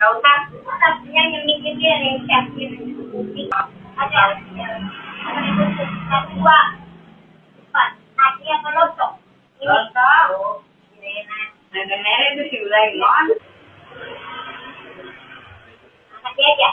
Tapos yang mikir dia yang siapin ada dua empat hati apa lotok ini nenek itu sih lagi hati aja